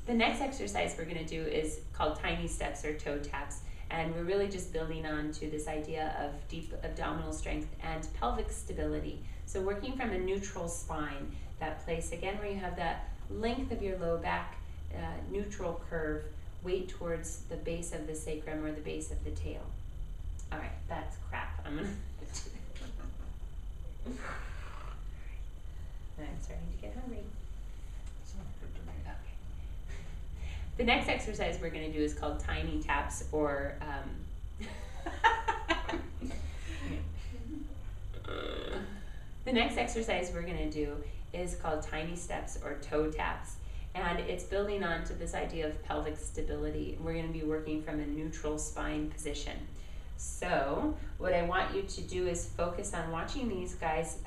The next exercise we're going to do is called tiny steps or toe taps. And we're really just building on to this idea of deep abdominal strength and pelvic stability. So working from a neutral spine, that place again where you have that length of your low back, neutral curve, weight towards the base of the sacrum or the base of the tail. All right, that's crap. I'm starting to get hungry. The next exercise we're going to do is called tiny taps or the next exercise we're going to do is called tiny steps or toe taps, and it's building on to this idea of pelvic stability. We're going to be working from a neutral spine position. So what I want you to do is focus on watching these guys,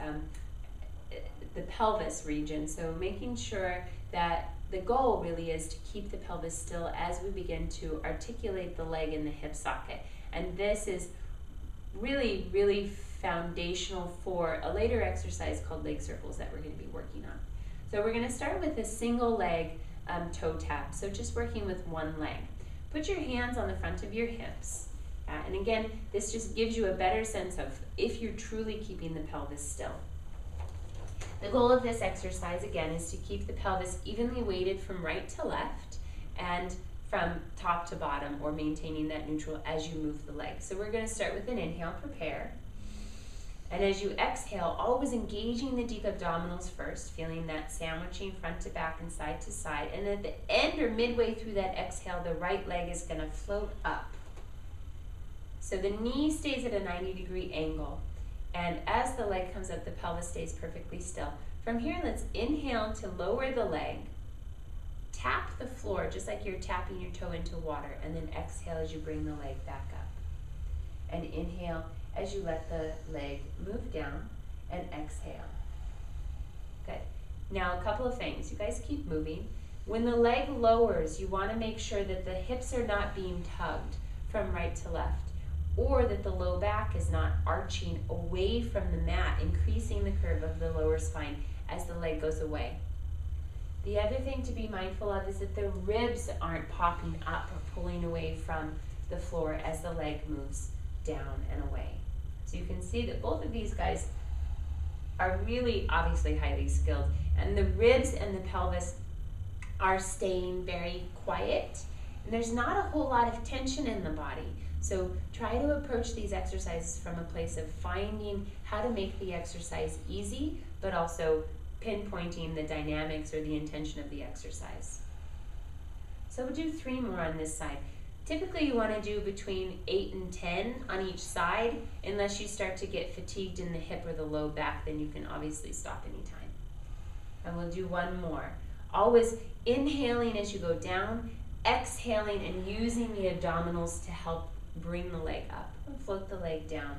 the pelvis region, so making sure that the goal really is to keep the pelvis still as we begin to articulate the leg in the hip socket. And this is really, really foundational for a later exercise called leg circles that we're going to be working on. So we're going to start with a single leg toe tap. So just working with one leg. Put your hands on the front of your hips. And again, this just gives you a better sense of if you're truly keeping the pelvis still. The goal of this exercise, again, is to keep the pelvis evenly weighted from right to left and from top to bottom, or maintaining that neutral as you move the leg. So we're going to start with an inhale, prepare. And as you exhale, always engaging the deep abdominals first, feeling that sandwiching front to back and side to side. And at the end or midway through that exhale, the right leg is going to float up. So the knee stays at a 90-degree angle. And as the leg comes up, the pelvis stays perfectly still. From here, let's inhale to lower the leg. Tap the floor just like you're tapping your toe into water. And then exhale as you bring the leg back up. And inhale as you let the leg move down. And exhale. Good. Now a couple of things. You guys keep moving. When the leg lowers, you want to make sure that the hips are not being tugged from right to left, or that the low back is not arching away from the mat, increasing the curve of the lower spine as the leg goes away. The other thing to be mindful of is that the ribs aren't popping up or pulling away from the floor as the leg moves down and away. So you can see that both of these guys are really obviously highly skilled, and the ribs and the pelvis are staying very quiet, and there's not a whole lot of tension in the body. So try to approach these exercises from a place of finding how to make the exercise easy, but also pinpointing the dynamics or the intention of the exercise. So we'll do 3 more on this side. Typically you want to do between 8 and 10 on each side. Unless you start to get fatigued in the hip or the low back, then you can obviously stop anytime. And we'll do 1 more. Always inhaling as you go down, exhaling and using the abdominals to help bring the leg up. And float the leg down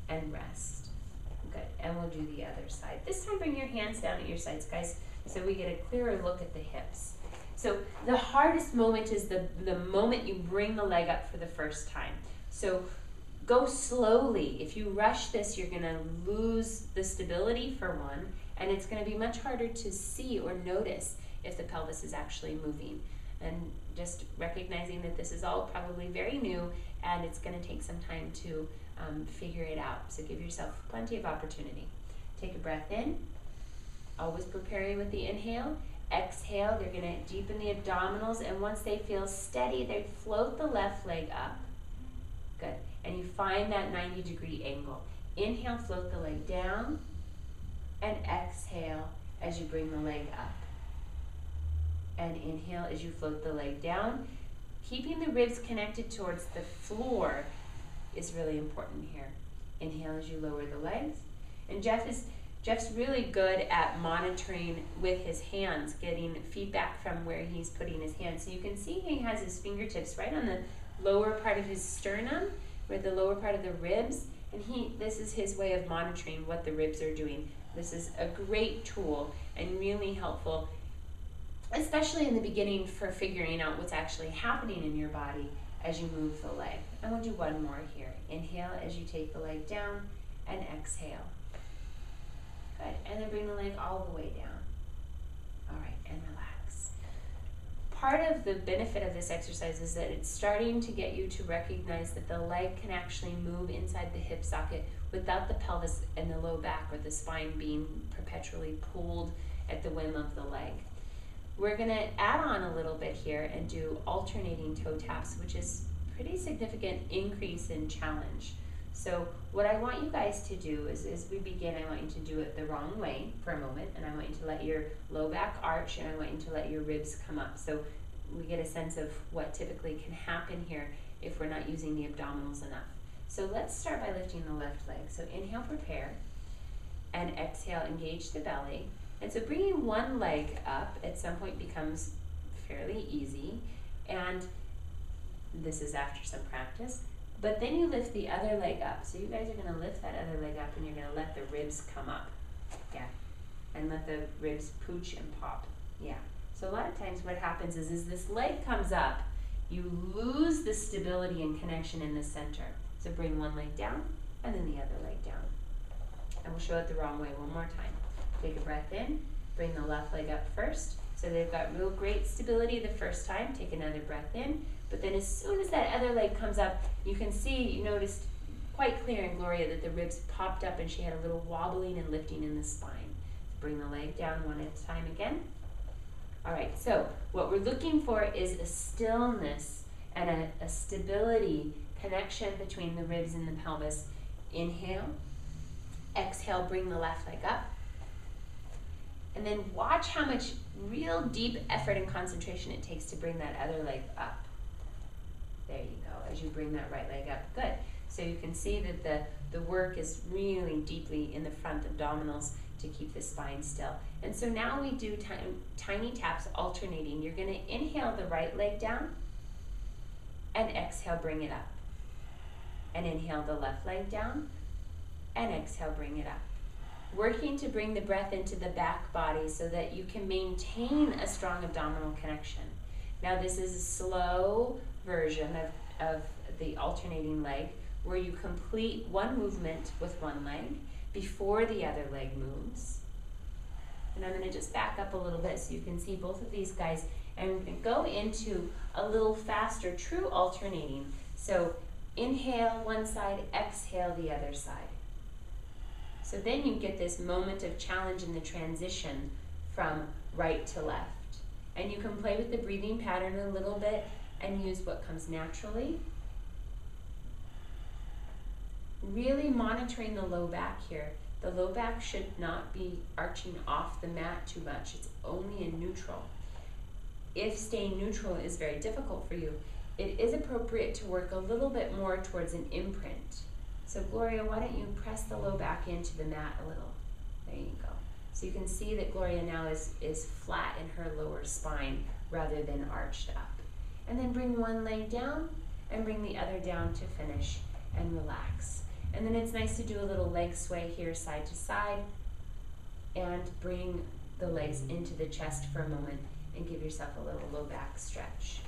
and rest. Good. And we'll do the other side. This time bring your hands down at your sides, guys, so we get a clearer look at the hips. So the hardest moment is the moment you bring the leg up for the first time. So go slowly. If you rush this, you're going to lose the stability for one, and it's going to be much harder to see or notice if the pelvis is actually moving. And just recognizing that this is all probably very new, and it's going to take some time to figure it out. So give yourself plenty of opportunity. Take a breath in. Always preparing with the inhale. Exhale, they're going to deepen the abdominals, and once they feel steady, they float the left leg up. Good. And you find that 90-degree angle. Inhale, float the leg down, and exhale as you bring the leg up. And inhale as you float the leg down. Keeping the ribs connected towards the floor is really important here. Inhale as you lower the legs. And Jeff's really good at monitoring with his hands, getting feedback from where he's putting his hands. So you can see he has his fingertips right on the lower part of his sternum, or the lower part of the ribs, and this is his way of monitoring what the ribs are doing. This is a great tool and really helpful, especially in the beginning, for figuring out what's actually happening in your body as you move the leg. And we'll do 1 more here. Inhale as you take the leg down, and exhale. Good. And then bring the leg all the way down. All right, and relax. part of the benefit of this exercise is that it's starting to get you to recognize that the leg can actually move inside the hip socket without the pelvis and the low back or the spine being perpetually pulled at the whim of the leg. We're going to add on a little bit here and do alternating toe taps, which is pretty significant increase in challenge. So what I want you guys to do is, as we begin, I want you to do it the wrong way for a moment, and I want you to let your low back arch, and I want you to let your ribs come up. So we get a sense of what typically can happen here if we're not using the abdominals enough. So let's start by lifting the left leg. So inhale, prepare, and exhale, engage the belly. And so bringing one leg up at some point becomes fairly easy, and this is after some practice. But then you lift the other leg up. So you guys are going to lift that other leg up, and you're going to let the ribs come up. Yeah. And let the ribs pooch and pop. Yeah. So a lot of times what happens is this leg comes up, you lose the stability and connection in the center. So bring one leg down, and then the other leg down. And we'll show it the wrong way one more time. Take a breath in, bring the left leg up first. So they've got real great stability the first time. Take another breath in. But then as soon as that other leg comes up, you can see, you noticed quite clear in Gloria that the ribs popped up and she had a little wobbling and lifting in the spine. Bring the leg down one at a time again. All right, so what we're looking for is a stillness and a stability connection between the ribs and the pelvis. Inhale, exhale, bring the left leg up. And then watch how much real deep effort and concentration it takes to bring that other leg up. There you go, as you bring that right leg up. Good. So you can see that the work is really deeply in the front abdominals to keep the spine still. And so now we do tiny taps alternating. You're going to inhale the right leg down and exhale, bring it up. And inhale the left leg down and exhale, bring it up. Working to bring the breath into the back body so that you can maintain a strong abdominal connection. Now this is a slow version of the alternating leg where you complete one movement with one leg before the other leg moves. And I'm going to just back up a little bit so you can see both of these guys and go into a little faster, true alternating. So inhale one side, exhale the other side. So then you get this moment of challenge in the transition from right to left. And you can play with the breathing pattern a little bit and use what comes naturally. Really monitoring the low back here. The low back should not be arching off the mat too much. It's only in neutral. If staying neutral is very difficult for you, it is appropriate to work a little bit more towards an imprint. So Gloria, why don't you press the low back into the mat a little? There you go. So you can see that Gloria now is flat in her lower spine rather than arched up. And then bring one leg down and bring the other down to finish and relax. And then it's nice to do a little leg sway here side to side and bring the legs into the chest for a moment and give yourself a little low back stretch.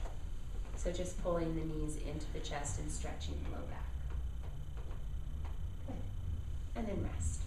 So just pulling the knees into the chest and stretching the low back. Good. And then rest.